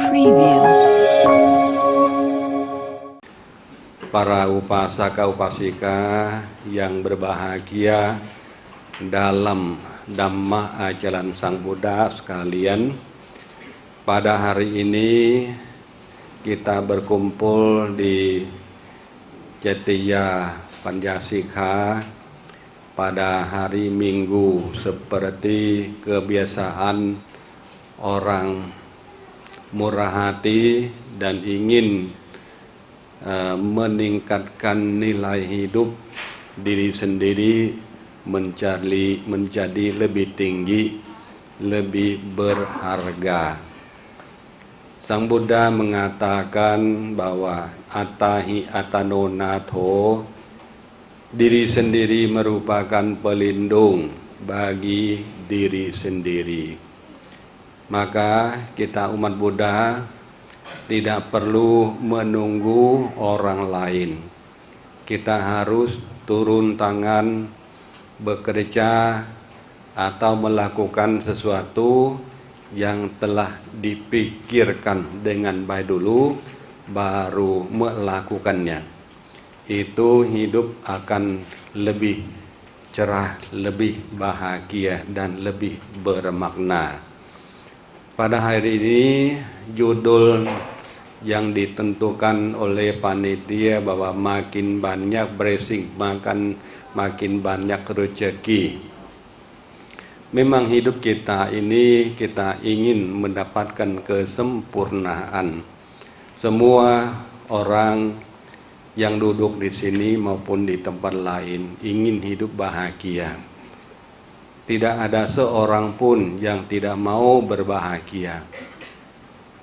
Preview. Para upasaka upasika yang berbahagia dalam Dhamma Ajaran Sang Buddha sekalian, pada hari ini kita berkumpul di Cetiya Panjasika pada hari Minggu seperti kebiasaan orang murah hati dan ingin meningkatkan nilai hidup diri sendiri menjadi lebih tinggi, lebih berharga. Sang Buddha mengatakan bahwa atahi atano natho, diri sendiri merupakan pelindung bagi diri sendiri. Maka kita umat Buddha tidak perlu menunggu orang lain. Kita harus turun tangan, bekerja atau melakukan sesuatu yang telah dipikirkan dengan baik dulu, baru melakukannya. Itu hidup akan lebih cerah, lebih bahagia dan lebih bermakna. Pada hari ini judul yang ditentukan oleh panitia bahwa makin banyak blessing, makin banyak rezeki. Memang hidup kita ini kita ingin mendapatkan kesempurnaan. Semua orang yang duduk di sini maupun di tempat lain ingin hidup bahagia. Tidak ada seorang pun yang tidak mau berbahagia.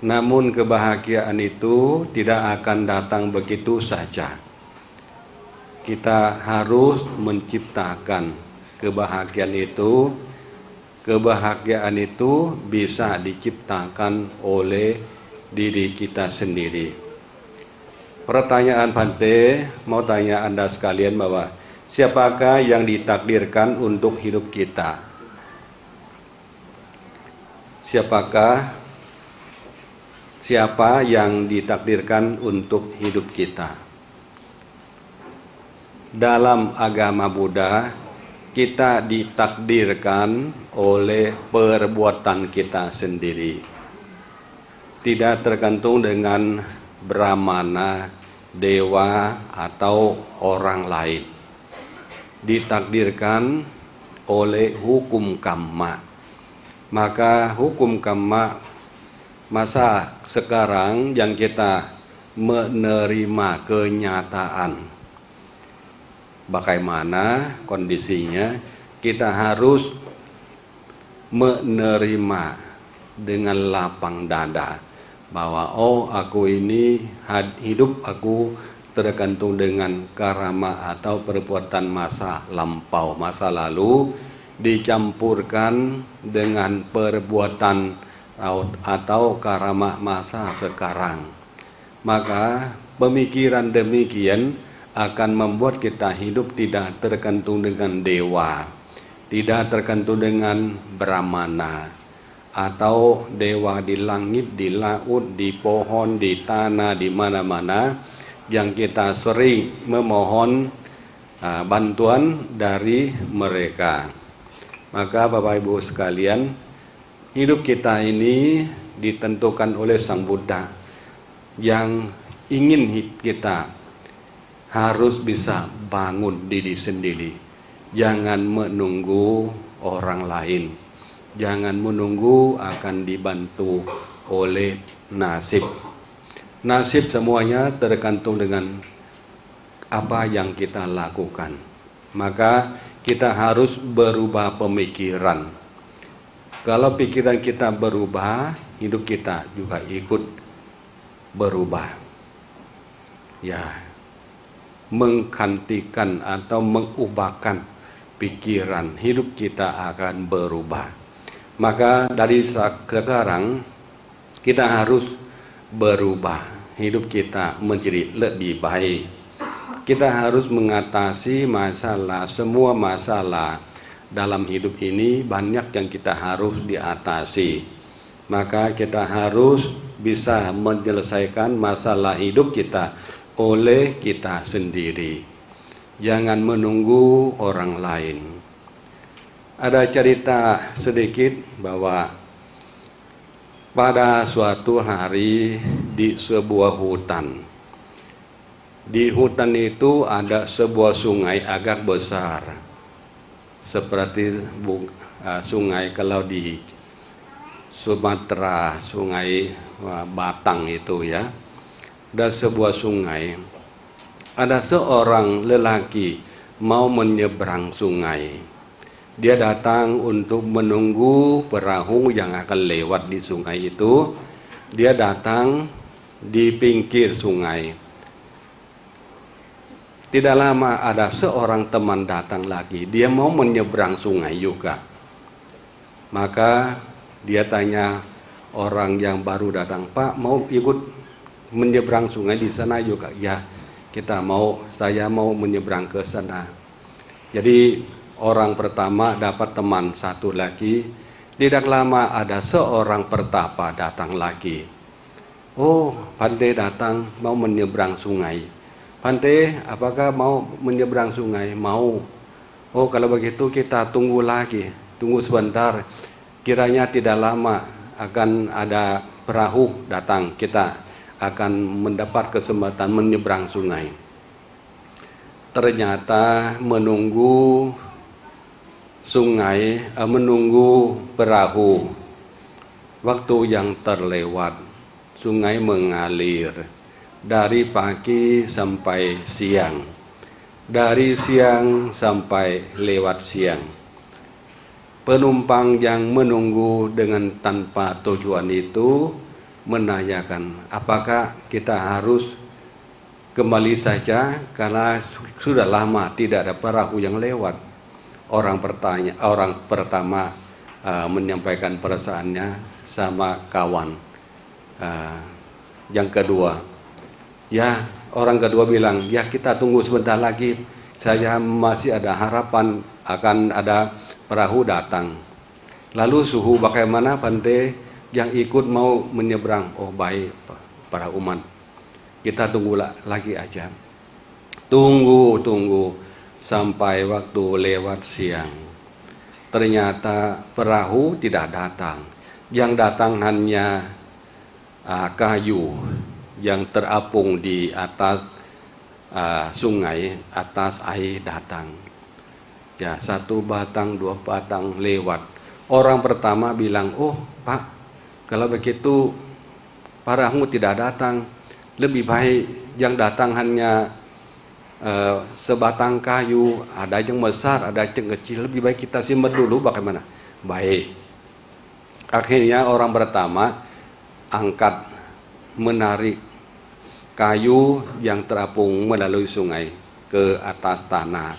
Namun kebahagiaan itu tidak akan datang begitu saja. Kita harus menciptakan kebahagiaan itu. Kebahagiaan itu bisa diciptakan oleh diri kita sendiri. Pertanyaan Bante, mau tanya Anda sekalian bahwa siapakah yang ditakdirkan untuk hidup kita? Siapa yang ditakdirkan untuk hidup kita? Dalam agama Buddha, kita ditakdirkan oleh perbuatan kita sendiri. Tidak tergantung dengan brahmana, dewa, atau orang lain. Ditakdirkan oleh hukum kamma. Maka hukum kamma masa sekarang yang kita menerima kenyataan bagaimana kondisinya, kita harus menerima dengan lapang dada bahwa aku ini hidup aku tergantung dengan karma atau perbuatan masa lampau, masa lalu dicampurkan dengan perbuatan atau karma masa sekarang. Maka pemikiran demikian akan membuat kita hidup tidak tergantung dengan dewa, tidak tergantung dengan brahmana, atau dewa di langit, di laut, di pohon, di tanah, di mana-mana yang kita sering memohon bantuan dari mereka. Maka Bapak Ibu sekalian, hidup kita ini ditentukan oleh Sang Buddha yang ingin kita harus bisa bangun diri sendiri. Jangan menunggu orang lain. Jangan menunggu akan dibantu oleh nasib. Nasib semuanya tergantung dengan apa yang kita lakukan. Maka kita harus berubah pemikiran. Kalau pikiran kita berubah, hidup kita juga ikut berubah. Ya, menggantikan atau mengubahkan pikiran, hidup kita akan berubah. Maka dari sekarang kita harus berubah, hidup kita menjadi lebih baik. Kita harus mengatasi masalah, semua masalah dalam hidup ini banyak yang kita harus diatasi. Maka kita harus bisa menyelesaikan masalah hidup kita oleh kita sendiri. Jangan menunggu orang lain. Ada cerita sedikit bahwa pada suatu hari di sebuah hutan. Di hutan itu ada sebuah sungai agak besar. Seperti sungai kalau di Sumatera, sungai Batang itu ya. Ada sebuah sungai. Ada seorang lelaki mau menyeberang sungai. Dia datang untuk menunggu perahu yang akan lewat di sungai itu. Dia datang di pinggir sungai. Tidak lama ada seorang teman datang lagi. Dia mau menyeberang sungai juga. Maka dia tanya orang yang baru datang, "Pak, mau ikut menyeberang sungai di sana juga?" "Ya, saya mau menyeberang ke sana." Jadi orang pertama dapat teman satu lagi. Tidak lama ada seorang pertapa datang lagi. "Oh, Pandai datang mau menyeberang sungai. Pandai, apakah mau menyeberang sungai?" "Mau." "Oh, kalau begitu kita tunggu lagi. Tunggu sebentar. Kiranya tidak lama akan ada perahu datang. Kita akan mendapat kesempatan menyeberang sungai." Ternyata menunggu perahu, waktu yang terlewat, sungai mengalir dari pagi sampai siang, dari siang sampai lewat siang. Penumpang yang menunggu dengan tanpa tujuan itu menanyakan, "Apakah kita harus kembali saja karena sudah lama tidak ada perahu yang lewat?" Orang pertama menyampaikan perasaannya sama kawan. Yang kedua, orang kedua bilang, "Ya, kita tunggu sebentar lagi. Saya masih ada harapan akan ada perahu datang." "Lalu suhu bagaimana, Pandai, yang ikut mau menyeberang?" "Oh, baik, para umat. Kita tunggu lagi aja." Tunggu sampai waktu lewat siang. Ternyata perahu tidak datang. Yang datang hanya kayu yang terapung di atas sungai, atas air datang. Ya, 1 batang, 2 batang lewat. Orang pertama bilang, "Oh, Pak, kalau begitu perahu tidak datang. Lebih baik yang datang hanya sebatang kayu, ada yang besar, ada yang kecil. Lebih baik kita simpan dulu, bagaimana?" "Baik." Akhirnya orang pertama menarik kayu yang terapung melalui sungai ke atas tanah.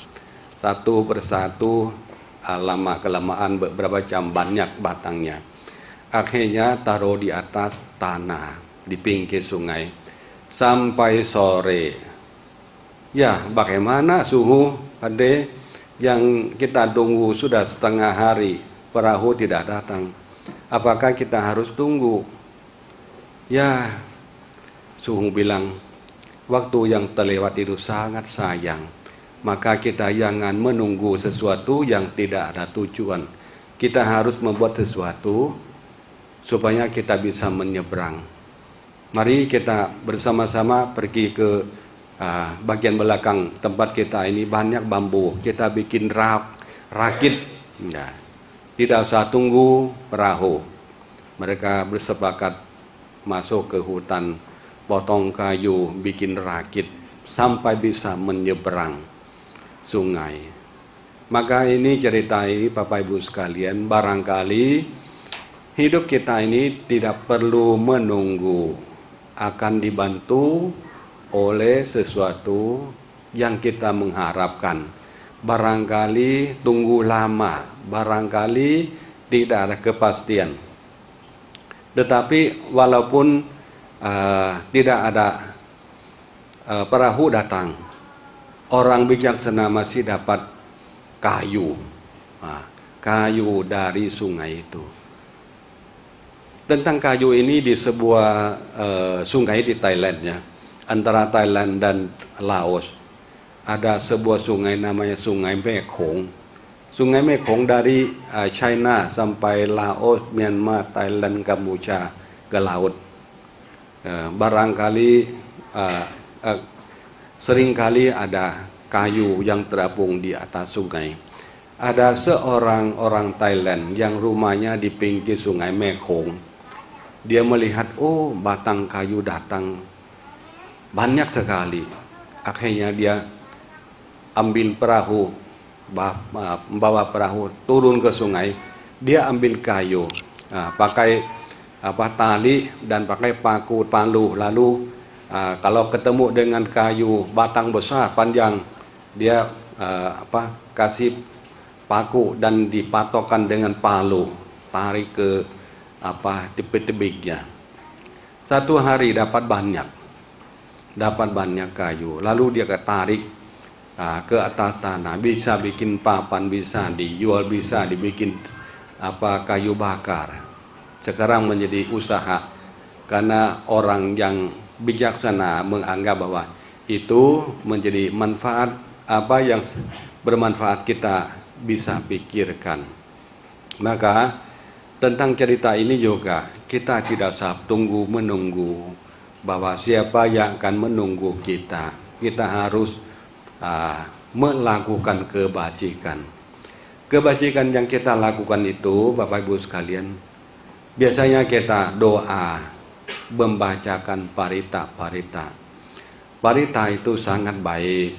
Satu persatu, lama-kelamaan beberapa jam banyak batangnya. Akhirnya taruh di atas tanah di pinggir sungai sampai sore. Ya, bagaimana suhu, Pandai? Yang kita tunggu sudah setengah hari, perahu tidak datang. Apakah kita harus tunggu? Ya, suhu bilang, waktu yang terlewat itu sangat sayang. Maka kita jangan menunggu sesuatu yang tidak ada tujuan. Kita harus membuat sesuatu supaya kita bisa menyeberang. Mari kita bersama-sama pergi ke bagian belakang tempat kita ini, banyak bambu. Kita bikin rakit. Ya. Tidak usah tunggu perahu. Mereka bersepakat masuk ke hutan, potong kayu, bikin rakit sampai bisa menyeberang sungai. Maka ini cerita ini Bapak Ibu sekalian, barangkali hidup kita ini tidak perlu menunggu, akan dibantu oleh sesuatu yang kita mengharapkan. Barangkali tunggu lama, barangkali tidak ada kepastian. Tetapi walaupun tidak ada perahu datang, orang bijaksana masih dapat kayu dari sungai itu. tentang kayu ini di sebuah sungai di Thailand ya, antara Thailand dan Laos. Ada sebuah sungai namanya Sungai Mekong. Sungai Mekong dari China sampai Laos, Myanmar, Thailand, Kamboja ke laut. Barangkali seringkali ada kayu yang terapung di atas sungai. Ada seorang orang Thailand yang rumahnya di pinggir Sungai Mekong. Dia melihat, oh batang kayu datang banyak sekali. Akhirnya dia ambil perahu, membawa perahu turun ke sungai. Dia ambil kayu, pakai tali dan pakai paku palu. Lalu kalau ketemu dengan kayu batang besar panjang, dia kasih paku dan dipatokkan dengan palu, tarik ke tebing-tebingnya. Satu hari dapat banyak kayu. Lalu dia tarik ke atas tanah, bisa bikin papan, bisa dijual, bisa dibikin kayu bakar. Sekarang menjadi usaha karena orang yang bijaksana menganggap bahwa itu menjadi manfaat, yang bermanfaat kita bisa pikirkan. Maka tentang cerita ini juga kita tidak usah menunggu bahwa siapa yang akan menunggu kita. Kita harus melakukan kebajikan. Kebajikan yang kita lakukan itu, Bapak Ibu sekalian, biasanya kita doa, membacakan parita. Parita itu sangat baik,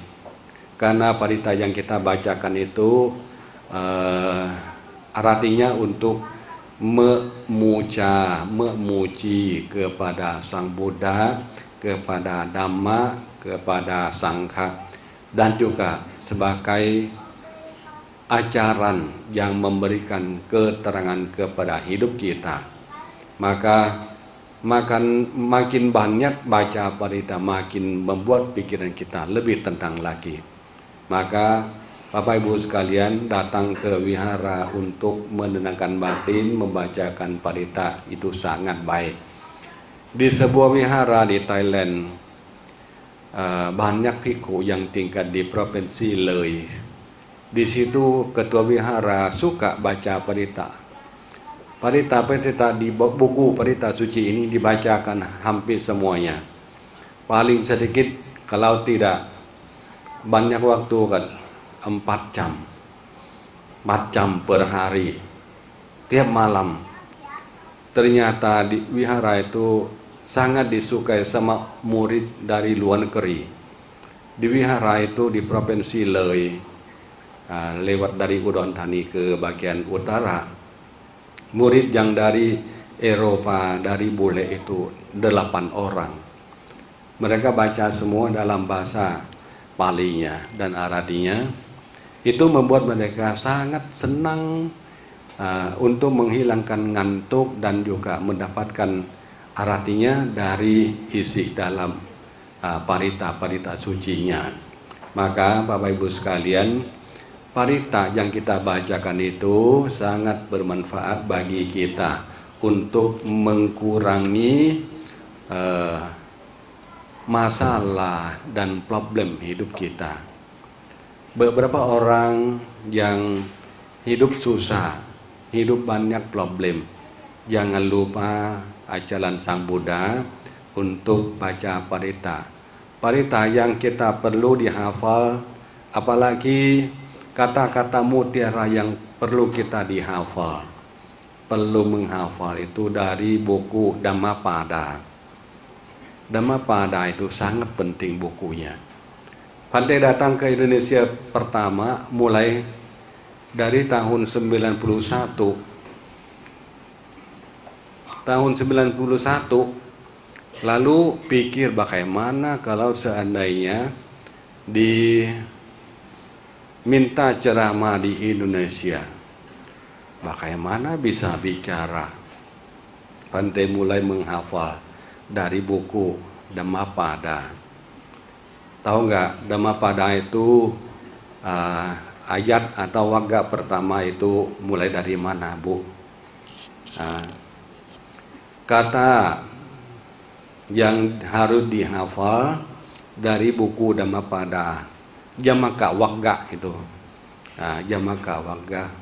karena parita yang kita bacakan itu artinya untuk memuji kepada Sang Buddha, kepada Dhamma, kepada Sangha, dan juga sebagai ajaran yang memberikan keterangan kepada hidup kita. Maka makin banyak baca parita, makin membuat pikiran kita lebih tenang lagi. Maka Bapak Ibu sekalian datang ke wihara untuk menenangkan batin, membacakan parita itu sangat baik. Di sebuah wihara di Thailand, banyak bhikkhu yang tinggal di provinsi Lei. Di situ ketua wihara suka baca parita. Parita di buku parita suci ini dibacakan hampir semuanya. Paling sedikit kalau tidak banyak waktu kan 4 jam. 4 jam per hari. Tiap malam. Ternyata di wihara itu sangat disukai sama murid dari luar negeri. Di wihara itu di provinsi Lei, lewat dari Udon Thani ke bagian utara, murid yang dari Eropa, dari bule itu 8 orang. Mereka baca semua dalam bahasa Palinya dan artinya. Itu membuat mereka sangat senang untuk menghilangkan ngantuk dan juga mendapatkan artinya dari isi dalam parita sucinya. Maka Bapak Ibu sekalian, parita yang kita bacakan itu sangat bermanfaat bagi kita untuk mengurangi masalah dan problem hidup kita. Beberapa orang yang hidup susah, hidup banyak problem, jangan lupa ajaran Sang Buddha untuk baca parita. Parita yang kita perlu dihafal, apalagi kata-kata mutiara yang perlu kita dihafal, perlu menghafal itu dari buku Dhammapada. Dhammapada itu sangat penting bukunya. Bhante datang ke Indonesia pertama mulai dari tahun 91. Tahun 91, lalu pikir bagaimana kalau seandainya diminta ceramah di Indonesia, bagaimana bisa bicara. Bhante mulai menghafal dari buku Dhammapada. Tahu nggak Dhammapada itu ayat atau wagga pertama itu mulai dari mana, Bu? kata yang harus dihafal dari buku Dhammapada, Jamaka Wagga itu. Nah, Jamaka Wagga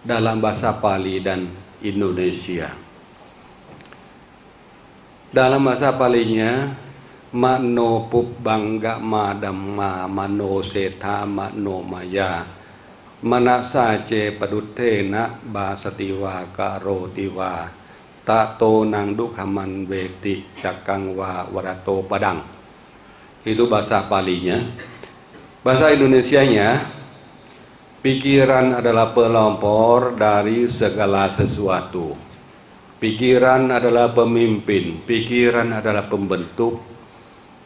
dalam bahasa Pali dan Indonesia. Dalam bahasa Palinya, Mano Pubbangga Madamma Mano Setha Mano Maya Manasa Ce Padutena Basatiwa Karotiwa Tato Nang Dukhaman Veti Cakangwa Warato Padang. Itu bahasa Palinya. Bahasa Indonesianya, pikiran adalah pelompor dari segala sesuatu. Pikiran adalah pemimpin, pikiran adalah pembentuk.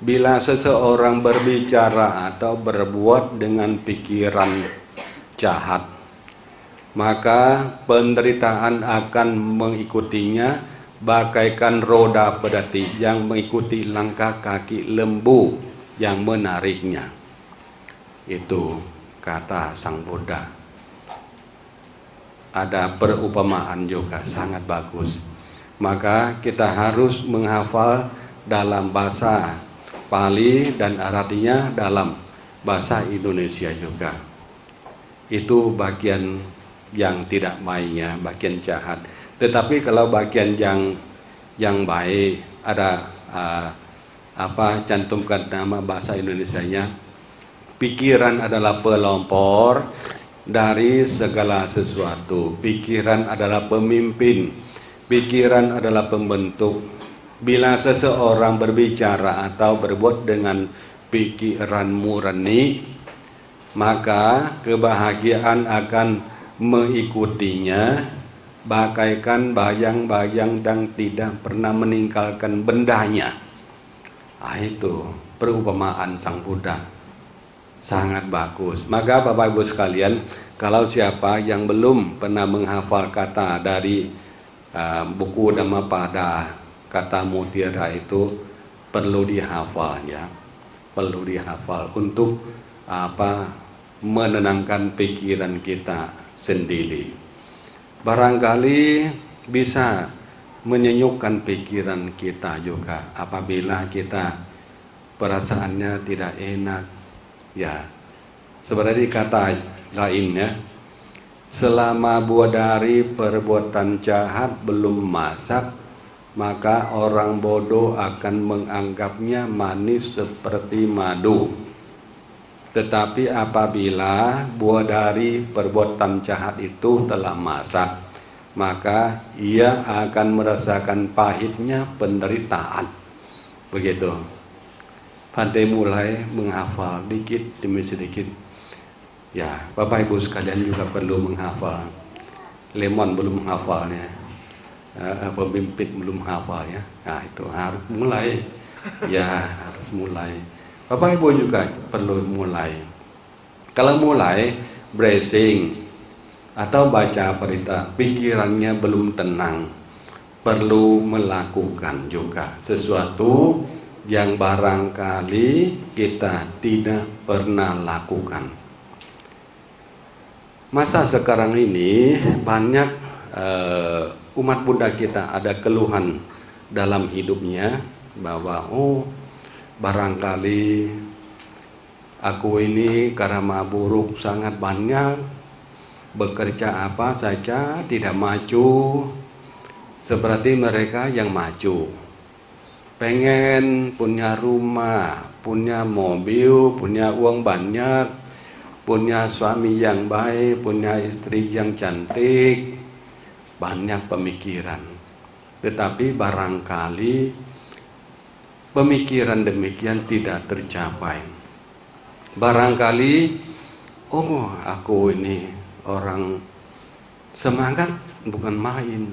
Bila seseorang berbicara atau berbuat dengan pikiran jahat, maka penderitaan akan mengikutinya bagaikan roda pedati yang mengikuti langkah kaki lembu yang menariknya. Itu kata Sang Buddha. Ada perumpamaan juga sangat bagus. Maka kita harus menghafal dalam bahasa Pali dan artinya dalam bahasa Indonesia juga. Itu bagian yang tidak baiknya, bagian jahat. Tetapi kalau bagian yang baik, ada cantumkan nama bahasa Indonesianya. Pikiran adalah pelompor dari segala sesuatu. Pikiran adalah pemimpin, pikiran adalah pembentuk. Bila seseorang berbicara atau berbuat dengan pikiran murni, maka kebahagiaan akan mengikutinya bagaikan bayang-bayang yang tidak pernah meninggalkan bendanya. Itu perumpamaan Sang Buddha. Sangat bagus. Maka Bapak Ibu sekalian, kalau siapa yang belum pernah menghafal kata dari buku Dhammapada, kata mutiara itu perlu dihafal ya. Perlu dihafal untuk menenangkan pikiran kita sendiri. Barangkali bisa menyenyukkan pikiran kita juga apabila kita perasaannya tidak enak. Ya, sebenarnya kata lainnya, selama buah dari perbuatan jahat belum masak, maka orang bodoh akan menganggapnya manis seperti madu. Tetapi apabila buah dari perbuatan jahat itu telah masak, maka ia akan merasakan pahitnya penderitaan. Begitu. Pandai mulai menghafal dikit demi sedikit. Ya, Bapak Ibu sekalian juga perlu menghafal. Lemon belum menghafalnya, pemimpin belum menghafalnya. Nah, itu harus mulai. Ya, harus mulai. Bapak Ibu juga perlu mulai. Kalau mulai bracing atau baca berita, pikirannya belum tenang, perlu melakukan juga sesuatu yang barangkali kita tidak pernah lakukan. Masa sekarang ini banyak umat Buddha kita ada keluhan dalam hidupnya bahwa barangkali aku ini karma buruk sangat banyak, bekerja apa saja tidak maju seperti mereka yang maju. Pengen punya rumah, punya mobil, punya uang banyak, punya suami yang baik, punya istri yang cantik, banyak pemikiran. Tetapi barangkali pemikiran demikian tidak tercapai. Barangkali, aku ini orang semangat bukan main,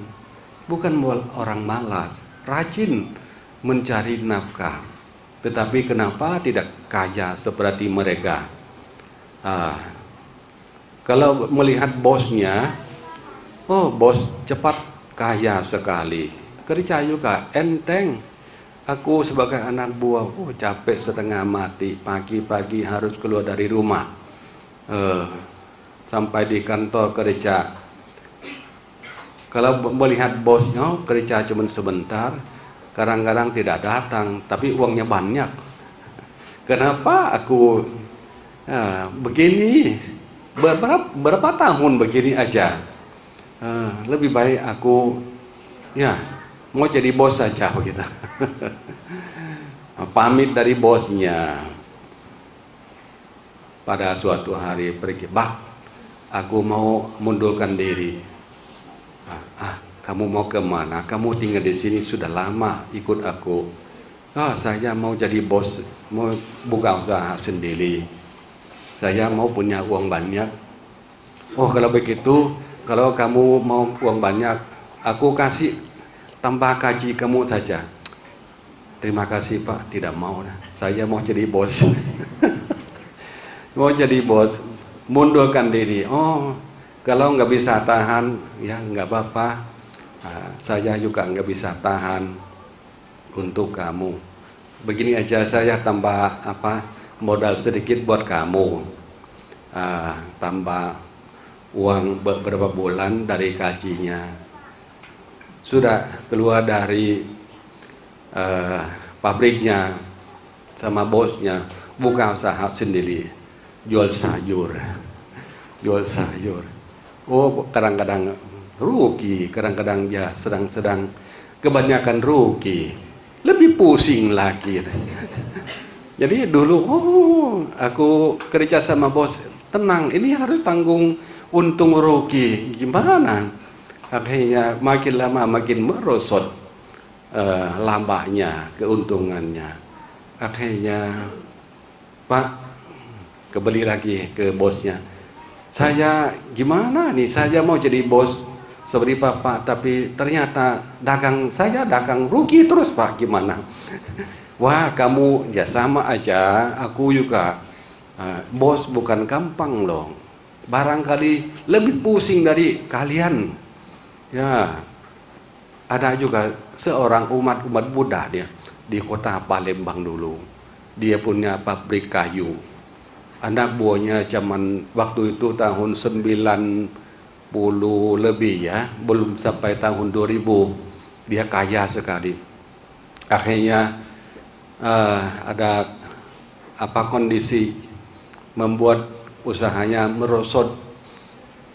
bukan orang malas, rajin mencari nafkah, tetapi kenapa tidak kaya seperti mereka? Kalau melihat bosnya, bos cepat kaya sekali, kerja juga enteng. Aku sebagai anak buah, capek setengah mati, pagi-pagi harus keluar dari rumah, sampai di kantor kerja. Kalau melihat bosnya kerja cuma sebentar, kadang-kadang tidak datang, tapi uangnya banyak. Kenapa aku begini? Berapa tahun begini aja? Lebih baik aku mau jadi bos saja begitu. Pamit dari bosnya. Pada suatu hari pergi, aku mau mundurkan diri. Kamu mau kemana? Kamu tinggal di sini sudah lama, ikut aku. Saya mau jadi bos, mau buka usaha sendiri. Saya mau punya uang banyak. Kalau begitu, kalau kamu mau uang banyak, aku kasih tambah gaji kamu saja. Terima kasih Pak, tidak mau. Saya mau jadi bos. Mau jadi bos, mundurkan diri. Kalau nggak bisa tahan, ya nggak apa-apa. Saya juga nggak bisa tahan untuk kamu. Begini aja, saya tambah modal sedikit buat kamu. Tambah uang beberapa bulan dari gajinya. Sudah keluar dari pabriknya sama bosnya, buka usaha sendiri. Jual sayur. Kadang-kadang rugi, kadang-kadang ya sedang kebanyakan rugi, lebih pusing lagi. Jadi dulu aku kerja sama bos, tenang, ini harus tanggung untung rugi, gimana? Akhirnya makin lama makin merosot lambahnya, keuntungannya. Akhirnya Pak kembali lagi ke bosnya. Saya gimana nih? Saya mau jadi bos seperti Bapak, tapi ternyata dagang rugi terus Pak. Gimana? Wah, kamu ya sama aja. Aku juga bos bukan gampang loh. Barangkali lebih pusing dari kalian. Ya, ada juga seorang umat Buddha dia di kota Palembang dulu. Dia punya pabrik kayu. Anak buahnya zaman waktu itu tahun 90 lebih ya, belum sampai tahun 2000. Dia kaya sekali. Akhirnya ada kondisi membuat usahanya merosot.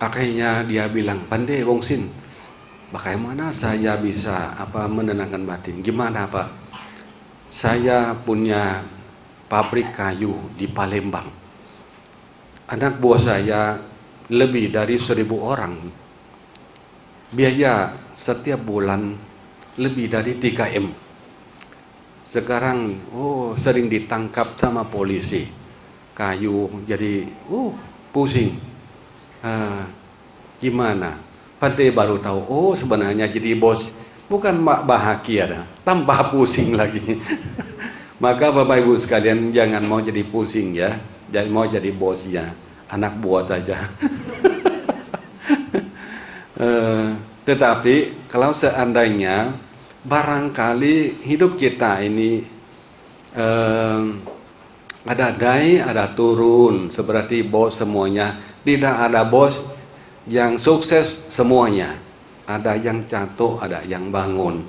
Akhirnya dia bilang, "Pandai Wong Sin, bagaimana saya bisa menenangkan batin? Gimana Pak? Saya punya pabrik kayu di Palembang. Anak buah saya lebih dari 1000 orang. Biaya setiap bulan lebih dari 3 M. Sekarang sering ditangkap sama polisi. Kayu jadi pusing. Gimana?" Pandai baru tahu, sebenarnya jadi bos bukan bahagia, tambah pusing lagi. Maka Bapak Ibu sekalian jangan mau jadi pusing ya. Jangan mau jadi bosnya, anak buah saja. Tetapi kalau seandainya barangkali hidup kita ini ada naik, ada turun, seperti bos semuanya. Tidak ada bos yang sukses semuanya. Ada yang jatuh, ada yang bangun.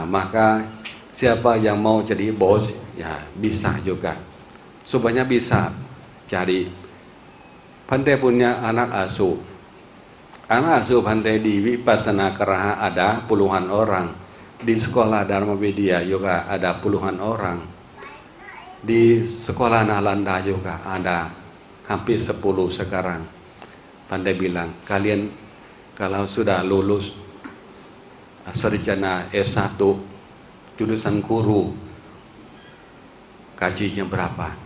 Maka siapa yang mau jadi bos, ya bisa juga. Supaya bisa cari. Pandai punya anak asuh. Anak asuh Pandai di Vipassana Keraha ada puluhan orang. Di sekolah Dharma Widya juga ada puluhan orang. Di sekolah Nalanda juga ada hampir 10 sekarang. Pandai bilang, kalian kalau sudah lulus sarjana S1 jurusan guru, gajinya berapa?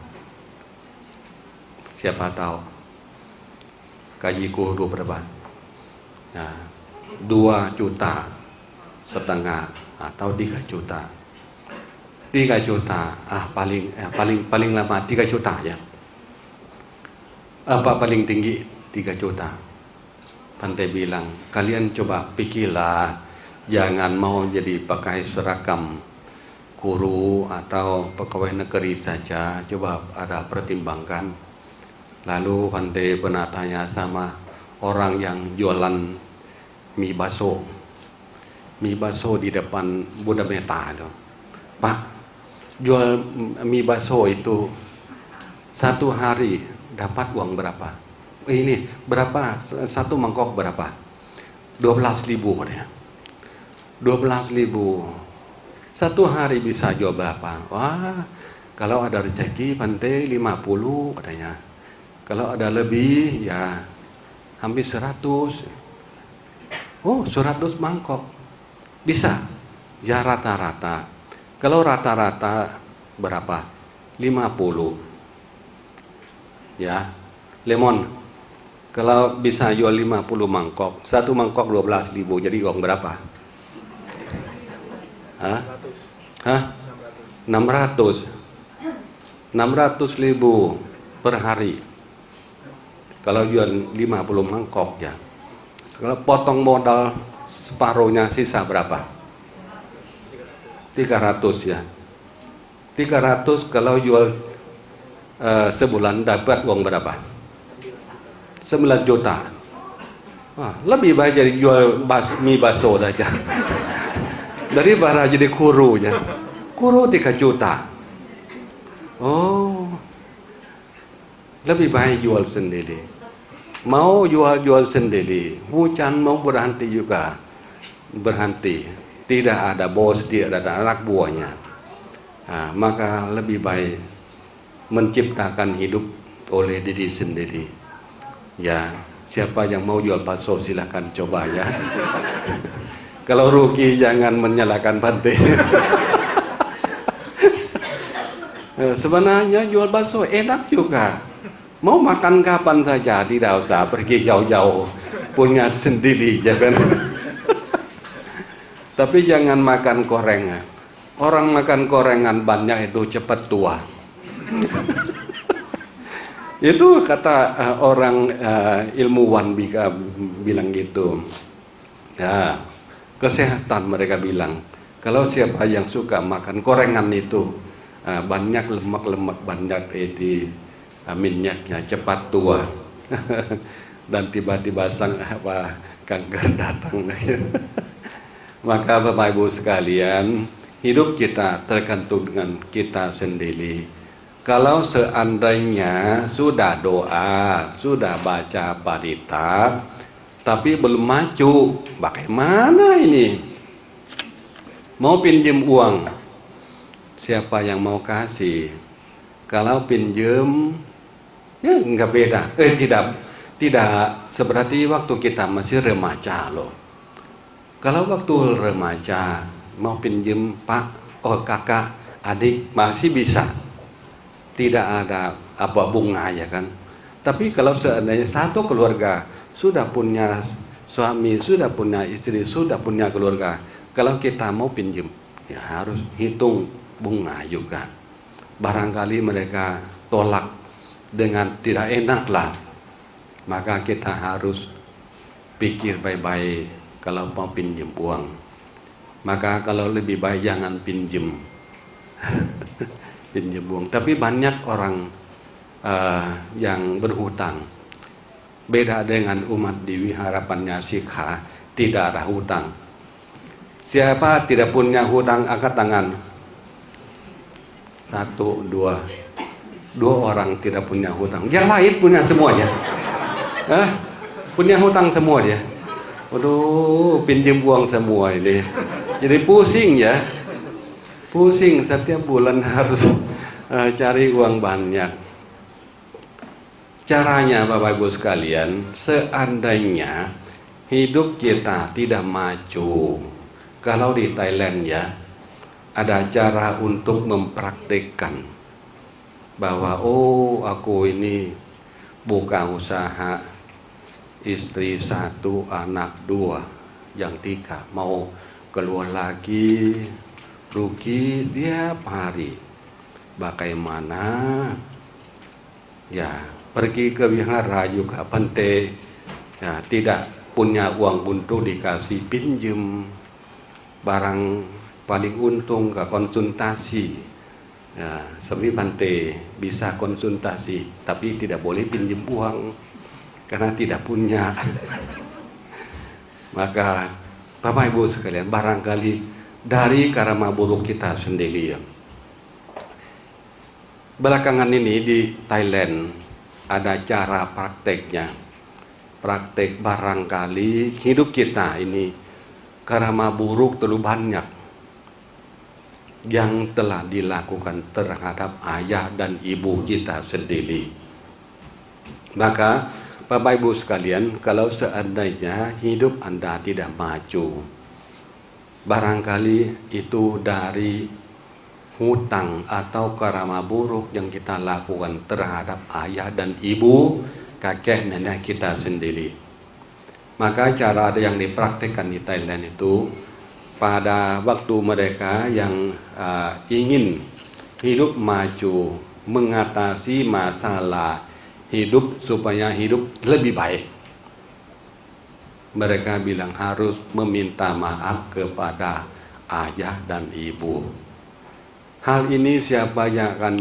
Siapa tahu gaji guru berapa? 2,5 juta atau 3 juta. 3 juta, paling lama 3 juta ya. Paling tinggi 3 juta. Pandai bilang, kalian coba pikirlah, jangan mau jadi pakai seragam guru atau pegawai negeri saja. Coba ada pertimbangkan. Lalu Pandai pernah tanya sama orang yang jualan mie baso. Mie baso di depan Buddha Meta tuh. Pak, jual mie baso itu satu hari dapat uang berapa? Ini berapa? Satu mangkok berapa? 12.000 katanya. 12.000. Satu hari bisa jual berapa? Wah, kalau ada rezeki pantai 50 katanya. Kalau ada lebih ya hampir 100. Oh, 100 mangkok. Bisa. Ya rata-rata. Kalau rata-rata berapa? 50. Ya. Lemon. Kalau bisa jual 50 mangkok, satu mangkok 12.000, jadi uang berapa? Hah? 600. 600.000 per hari. Kalau jual 50 mangkok ya. Kalau potong modal separuhnya sisa berapa? 300 ya. 300 kalau jual sebulan dapat uang berapa? 9 juta. Wah, lebih baik jadi jual mie baso saja. Daripada jadi kuru ya. Kuru 3 juta. Oh. Lebih baik jual sendiri. Mau jual sendiri. Hujan mau berhenti juga. Berhenti. Tidak ada bos, tidak ada anak buahnya. Nah, maka lebih baik menciptakan hidup oleh diri sendiri. Ya, siapa yang mau jual bakso silahkan coba ya. Kalau rugi jangan menyalahkan pantai. Sebenarnya jual bakso enak juga. Mau makan kapan saja, tidak usah pergi jauh-jauh. Punya sendiri, jangan. Tapi jangan makan gorengan. Orang makan gorengan banyak itu cepat tua. Itu kata orang ilmuwan bilang gitu. Ya, kesehatan mereka bilang. Kalau siapa yang suka makan gorengan itu banyak lemak-lemak, banyak minyaknya, cepat tua. Dan tiba-tiba kanker datang. Maka Bapak Ibu sekalian, hidup kita tergantung dengan kita sendiri. Kalau seandainya sudah doa, sudah baca parita, tapi belum maju, bagaimana ini? Mau pinjam uang, siapa yang mau kasih? Kalau pinjam, ya nggak beda. Tidak seperti waktu kita masih remaja loh. Kalau waktu remaja mau pinjam pak, kakak, adik masih bisa. Tidak ada apa bunga ya kan. Tapi kalau seandainya satu keluarga sudah punya suami, sudah punya istri, sudah punya keluarga, kalau kita mau pinjam ya harus hitung bunga juga. Barangkali mereka tolak dengan tidak enak lah. Maka kita harus pikir baik-baik kalau mau pinjam uang. Maka kalau lebih baik jangan pinjam. Pinjam uang. Tapi banyak orang yang berhutang. Beda dengan umat Dewi Harapannya Sikha, tidak ada hutang. Siapa tidak punya hutang angkat tangan? 1, 2. 2 orang tidak punya hutang. Yang lain punya semuanya. Punya hutang semua dia. Waduh, pinjam uang semua ini. Jadi pusing ya. Pusing setiap bulan harus cari uang banyak. Caranya Bapak Ibu sekalian, seandainya hidup kita tidak maju. Kalau di Thailand ya, ada cara untuk mempraktikkan bahwa aku ini buka usaha, istri 1, anak 2, yang 3 mau keluar lagi, rugi setiap hari. Bagaimana? Ya, pergi ke wihara juga pantai. Ya, tidak punya uang untuk dikasih pinjam. Barang paling untung ke konsultasi. Ya, seperti pantai bisa konsultasi, tapi tidak boleh pinjam uang karena tidak punya. Maka Bapak Ibu sekalian, barangkali dari karma buruk kita sendiri ya. Belakangan ini di Thailand ada cara prakteknya. Praktek barangkali hidup kita ini karma buruk terlalu banyak yang telah dilakukan terhadap ayah dan ibu kita sendiri. Maka Bapak Ibu sekalian, kalau seandainya hidup Anda tidak maju, barangkali itu dari hutang atau karma buruk yang kita lakukan terhadap ayah dan ibu, kakek nenek kita sendiri. Maka cara yang dipraktikkan di Thailand itu pada waktu mereka yang ingin hidup maju, mengatasi masalah hidup supaya hidup lebih baik, mereka bilang harus meminta maaf kepada ayah dan ibu. Hal ini siapa yang akan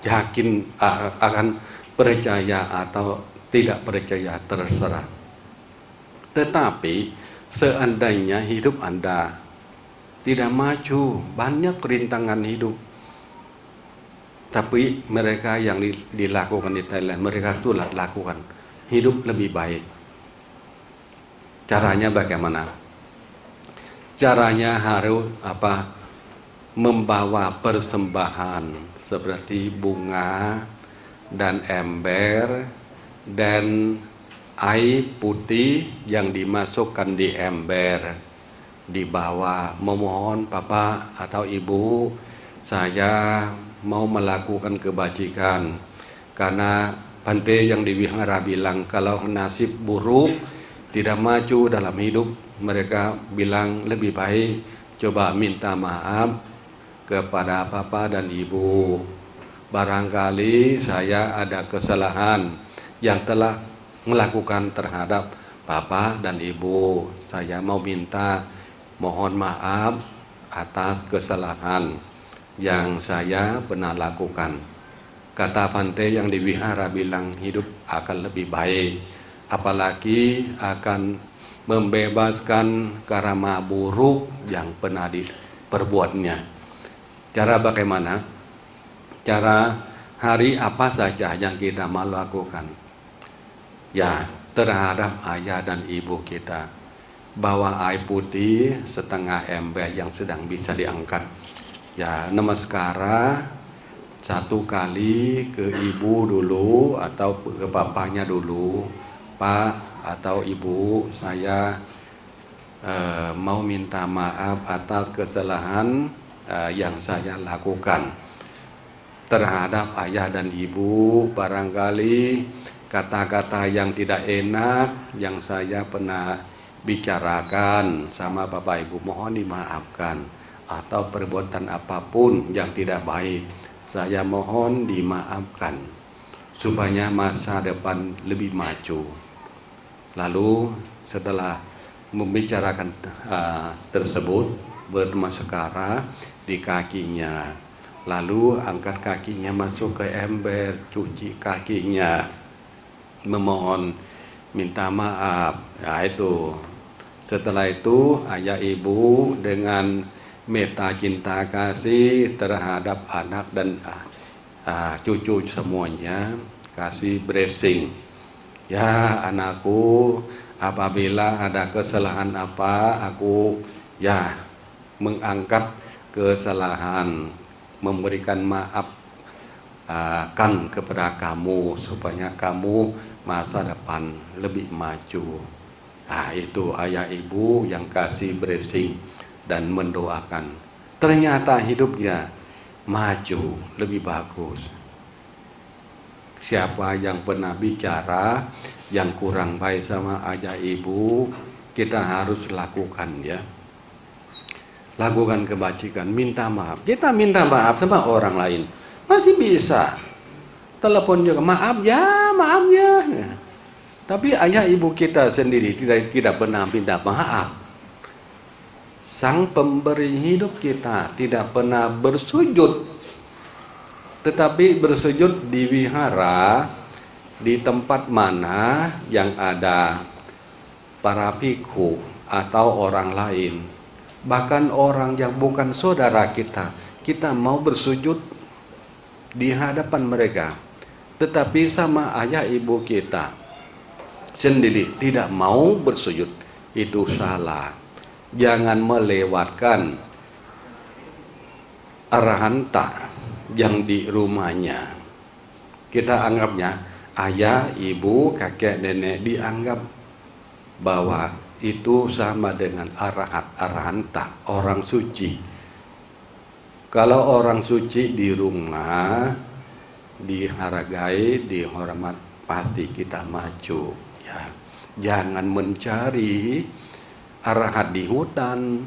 yakin akan percaya atau tidak percaya terserah. Tetapi seandainya hidup Anda tidak maju, banyak rintangan hidup, tapi mereka yang dilakukan di Thailand, mereka sudah lakukan hidup lebih baik. Caranya bagaimana? Caranya harus membawa persembahan seperti bunga dan ember dan air putih yang dimasukkan di ember, dibawa memohon, Bapak atau Ibu, saya mau melakukan kebajikan karena Bante yang di wihara bilang kalau nasib buruk tidak maju dalam hidup, mereka bilang lebih baik coba minta maaf kepada Bapak dan Ibu. Barangkali saya ada kesalahan yang telah melakukan terhadap Bapak dan Ibu. Saya mau minta mohon maaf atas kesalahan yang saya pernah lakukan. Kata Bante yang di wihara bilang hidup akan lebih baik, apalagi akan membebaskan karma buruk yang pernah diperbuatnya. Cara bagaimana? Cara hari apa saja yang kita mau lakukan? Ya, terhadap ayah dan ibu kita. Bawa air putih setengah ember yang sedang bisa diangkat. Ya, namaskara satu kali ke ibu dulu atau ke bapaknya dulu. Pak atau ibu, saya mau minta maaf atas kesalahan yang saya lakukan terhadap ayah dan ibu. Barangkali kata-kata yang tidak enak yang saya pernah bicarakan sama Bapak Ibu mohon dimaafkan, atau perbuatan apapun yang tidak baik saya mohon dimaafkan supaya masa depan lebih maju. Lalu setelah membicarakan tersebut, bermaskara di kakinya, lalu angkat kakinya masuk ke ember, cuci kakinya, memohon minta maaf. Nah, itu setelah itu ayah ibu dengan meta cinta kasih terhadap anak dan cucu semuanya kasih blessing. Ya anakku, apabila ada kesalahan apa, aku ya mengangkat kesalahan, memberikan maaf kan kepada kamu supaya kamu masa depan lebih maju. Nah, itu ayah ibu yang kasih blessing dan mendoakan. Ternyata hidupnya maju lebih bagus. Siapa yang pernah bicara yang kurang baik sama ayah ibu, kita harus lakukan ya. Lakukan kebajikan, minta maaf. Kita minta maaf sama orang lain masih bisa. Telepon juga, maaf ya. Tapi ayah ibu kita sendiri tidak pernah minta maaf. Sang pemberi hidup kita tidak pernah bersujud, tetapi bersujud di wihara, di tempat mana yang ada para bhikkhu atau orang lain, bahkan orang yang bukan saudara kita, kita mau bersujud di hadapan mereka. Tetapi sama ayah ibu kita sendiri tidak mau bersujud, itu salah. Jangan melewatkan arahan tak yang di rumahnya. Kita anggapnya ayah, ibu, kakek, nenek, dianggap bahwa itu sama dengan arahan tak, orang suci. Kalau orang suci di rumah dihargai, dihormat, pasti kita maju. Ya, jangan mencari arahat di hutan.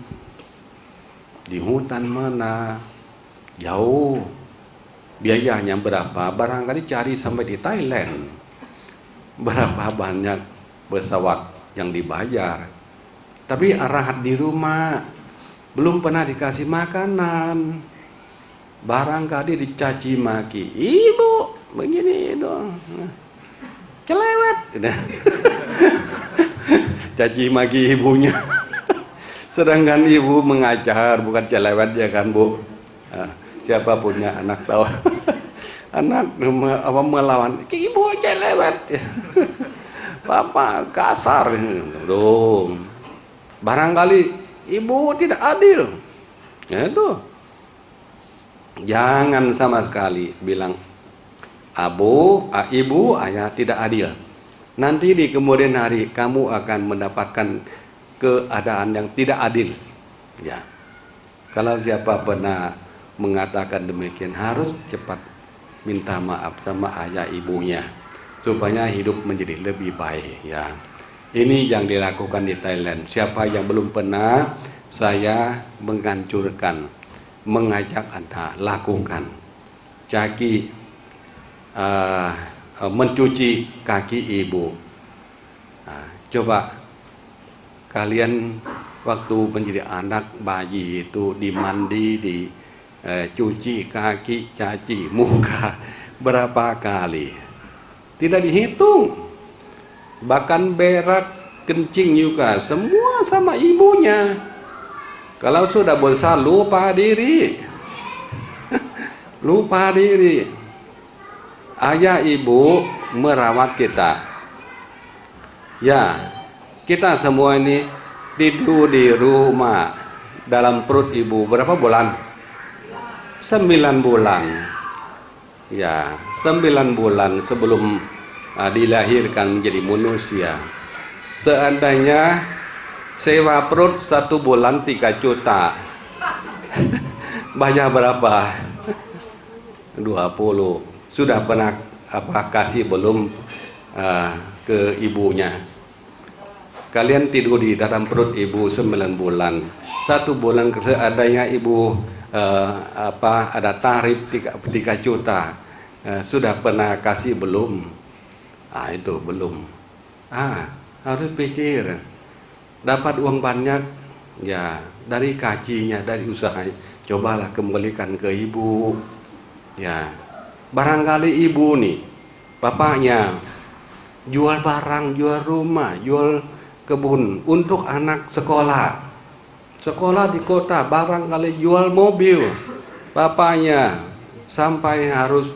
Di hutan mana? Jauh. Biayanya berapa? Barangkali cari sampai di Thailand. Berapa banyak pesawat yang dibayar. Tapi arahat di rumah, belum pernah dikasih makanan. Barangkali dicaci maki, ibu begini dong, kelewet. Caci maki ibunya. Sedangkan ibu mengajar, bukan celewet ya kan Bu. Siapa punya anak tahu. Anak melawan, ibu celewet. Papa kasar dong. Barangkali ibu tidak adil. Ya itu. Jangan sama sekali bilang ibu, ayah tidak adil. Nanti di kemudian hari kamu akan mendapatkan keadaan yang tidak adil. Ya. Kalau siapa pernah mengatakan demikian, harus cepat minta maaf sama ayah ibunya supaya hidup menjadi lebih baik. Ya. Ini yang dilakukan di Thailand. Siapa yang belum pernah, saya mengajak Anda lakukan. Mencuci kaki ibu. Coba kalian waktu menjadi anak bayi itu dimandi, dicuci kaki, caci muka berapa kali? Tidak dihitung. Bahkan berak, kencing juga semua sama ibunya. Kalau sudah besar lupa diri. Lupa diri. Ayah ibu merawat kita. Ya, kita semua ini tidur di rumah dalam perut ibu berapa bulan? 9 bulan. Ya, 9 bulan sebelum dilahirkan menjadi manusia. Seandainya sewa perut 1 bulan 3 juta. Bayar berapa? 20. Sudah pernah kasih belum ke ibunya? Kalian tidur di dalam perut ibu 9 bulan. 1 bulan seadanya ibu ada tarif 3 juta. Sudah pernah kasih belum? Itu belum. Harus pikir. Dapat uang banyak, ya dari kajinya, dari usahanya, cobalah kembalikan ke ibu. Ya, barangkali ibu nih, bapaknya jual barang, jual rumah, jual kebun untuk anak sekolah. Sekolah di kota, barangkali jual mobil. Bapaknya sampai harus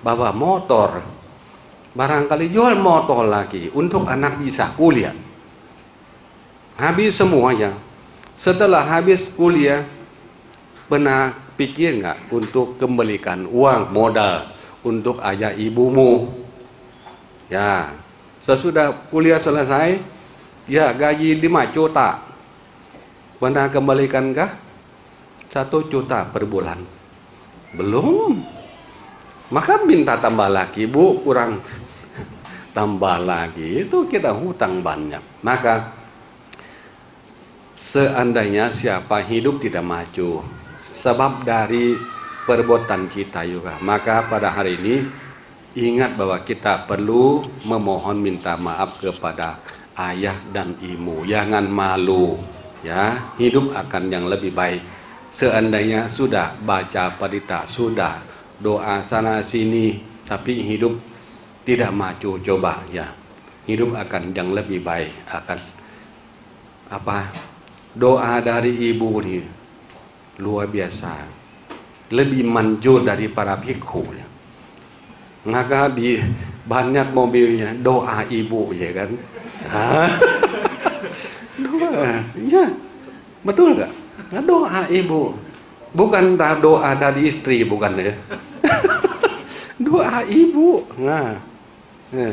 bawa motor. Barangkali jual motor lagi untuk anak bisa kuliah. Habis semuanya. Setelah habis kuliah, pernah pikir nggak untuk kembalikan uang modal untuk ayah ibumu? Ya, sesudah kuliah selesai, ya gaji 5 juta. Pernah kembalikan kah? 1 juta per bulan. Belum. Maka minta tambah lagi, Bu, kurang tambah lagi. Itu kita hutang banyak. Maka seandainya siapa hidup tidak maju sebab dari perbuatan kita juga, maka pada hari ini ingat bahwa kita perlu memohon minta maaf kepada ayah dan ibu. Jangan malu, ya, hidup akan yang lebih baik. Seandainya sudah baca parita, sudah doa sana sini, tapi hidup tidak maju, coba ya, hidup akan yang lebih baik, akan doa dari ibu ni luar biasa, lebih manjur dari para bhikkhu. Maka di banyak mobilnya doa ibu, ya kan? Doa, ya betul nggak? Doa ibu, bukan doa dari istri, bukan ya? Doa ibu,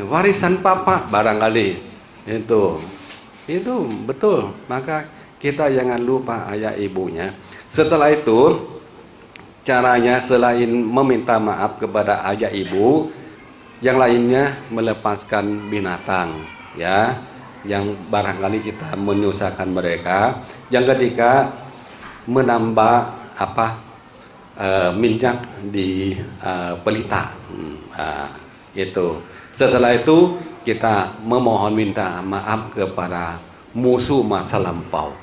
warisan papa barangkali itu betul. Maka kita jangan lupa ayah ibunya. Setelah itu caranya selain meminta maaf kepada ayah ibu, yang lainnya melepaskan binatang, ya, yang barangkali kita menyusahkan mereka. Yang ketiga, menambah minyak di pelita, itu. Setelah itu kita memohon minta maaf kepada musuh masa lampau.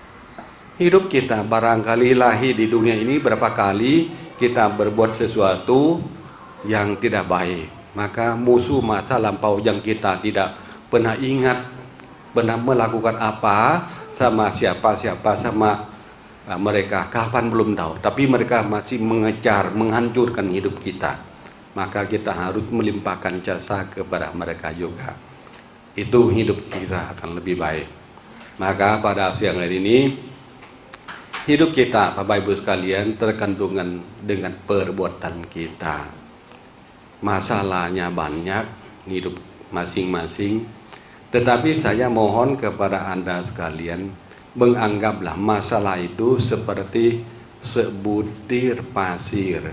Hidup kita barangkali lahir di dunia ini berapa kali kita berbuat sesuatu yang tidak baik, maka musuh masa lampau yang kita tidak pernah ingat pernah melakukan apa sama siapa-siapa, sama mereka kapan belum tahu, tapi mereka masih mengejar, menghancurkan hidup kita. Maka kita harus melimpahkan jasa kepada mereka juga. Itu hidup kita akan lebih baik. Maka pada siang hari ini, hidup kita, Bapak Ibu sekalian, terkandungan dengan perbuatan kita. Masalahnya banyak, hidup masing-masing. Tetapi saya mohon kepada Anda sekalian, menganggaplah masalah itu seperti sebutir pasir.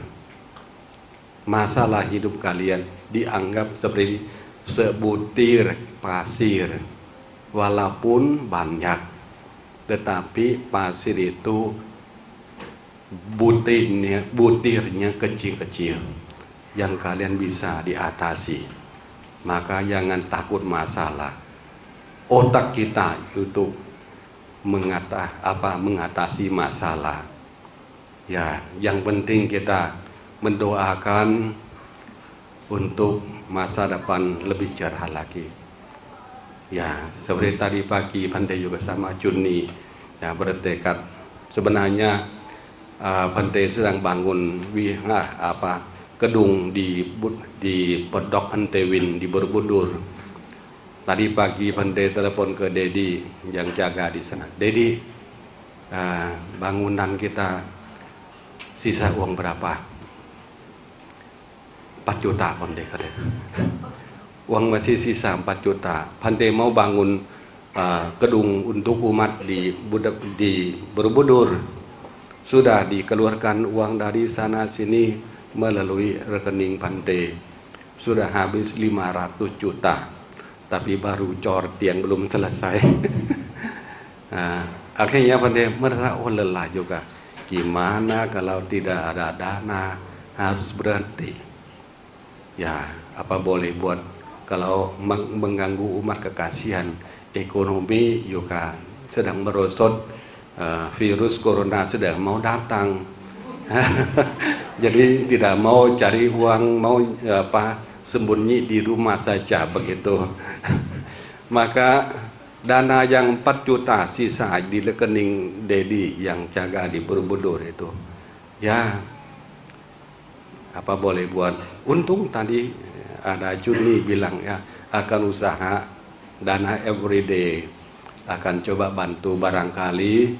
Masalah hidup kalian dianggap seperti sebutir pasir. Walaupun banyak, tetapi pasir itu butirnya kecil-kecil yang kalian bisa diatasi. Maka jangan takut masalah. Otak kita untuk mengatasi masalah. Ya, yang penting kita mendoakan untuk masa depan lebih cerah lagi. Ya, seperti tadi pagi Bante juga sama Cuni ya bertekad. Sebenarnya Bante sedang bangun gedung di Pedok Hentewin di Borobudur. Tadi pagi Bante telepon ke Dedi yang jaga di sana. Dedi, bangunan kita sisa uang berapa? 4 juta Bante kata. Uang masih sisa 4 juta. Bante mau bangun gedung untuk umat di Borobudur. Sudah dikeluarkan uang dari sana sini melalui rekening Bante. Sudah habis 500 juta. Tapi baru cor tiang belum selesai. Akhirnya Bante merasa lelah juga. Gimana kalau tidak ada dana, harus berhenti. Ya, apa boleh buat, kalau mengganggu umat kekasihan, ekonomi juga sedang merosot, virus corona sedang mau datang. Jadi tidak mau cari uang, mau sembunyi di rumah saja begitu. Maka dana yang 4 juta sisa di rekening Dedi yang jaga di Borobudur itu, ya apa boleh buat. Untung tadi ada Juni bilang ya akan usaha dana everyday, akan coba bantu barangkali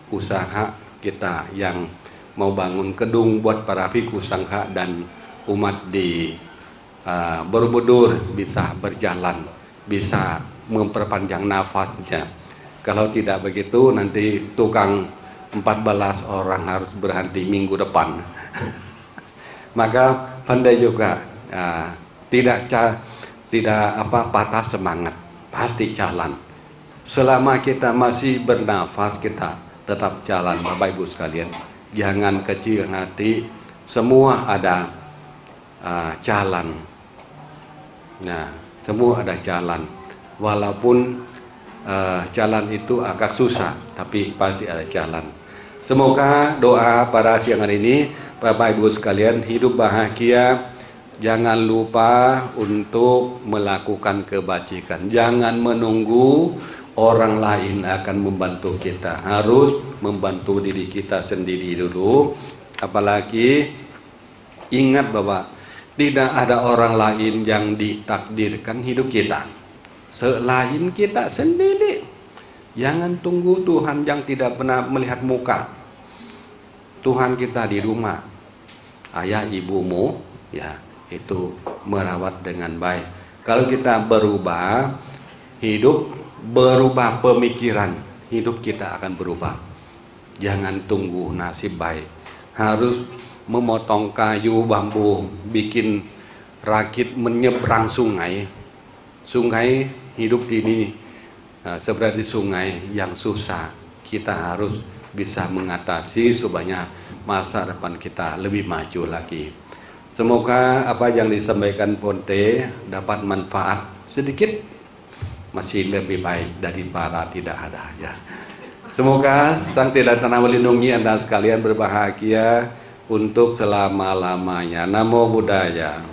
usaha kita yang mau bangun gedung buat para bhikkhu sangha dan umat di Borobudur bisa berjalan, bisa memperpanjang nafasnya. Kalau tidak begitu nanti tukang 14 orang harus berhenti minggu depan. Maka pandai juga tidak patah semangat, pasti jalan. Selama kita masih bernafas, kita tetap jalan, Bapak Ibu sekalian. Jangan kecil hati, semua ada jalan. Nah, semua ada jalan. Walaupun jalan itu agak susah, tapi pasti ada jalan. Semoga doa pada siang hari ini, Bapak Ibu sekalian, hidup bahagia. Jangan lupa untuk melakukan kebajikan. Jangan menunggu orang lain akan membantu kita. Harus membantu diri kita sendiri dulu. Apalagi ingat bahwa tidak ada orang lain yang ditakdirkan hidup kita selain kita sendiri. Jangan tunggu Tuhan yang tidak pernah melihat muka. Tuhan kita di rumah, ayah ibumu ya itu merawat dengan baik. Kalau kita berubah hidup, berubah pemikiran, hidup kita akan berubah. Jangan tunggu nasib baik. Harus memotong kayu bambu, bikin rakit menyeberang sungai. Sungai hidup ini seperti sungai yang susah. Kita harus bisa mengatasi supaya masa depan kita lebih maju lagi. Semoga apa yang disampaikan Ponte dapat manfaat sedikit, masih lebih baik daripada tidak ada ya. Semoga Sang Tilatana melindungi Anda sekalian berbahagia untuk selama-lamanya. Namo Buddhaya.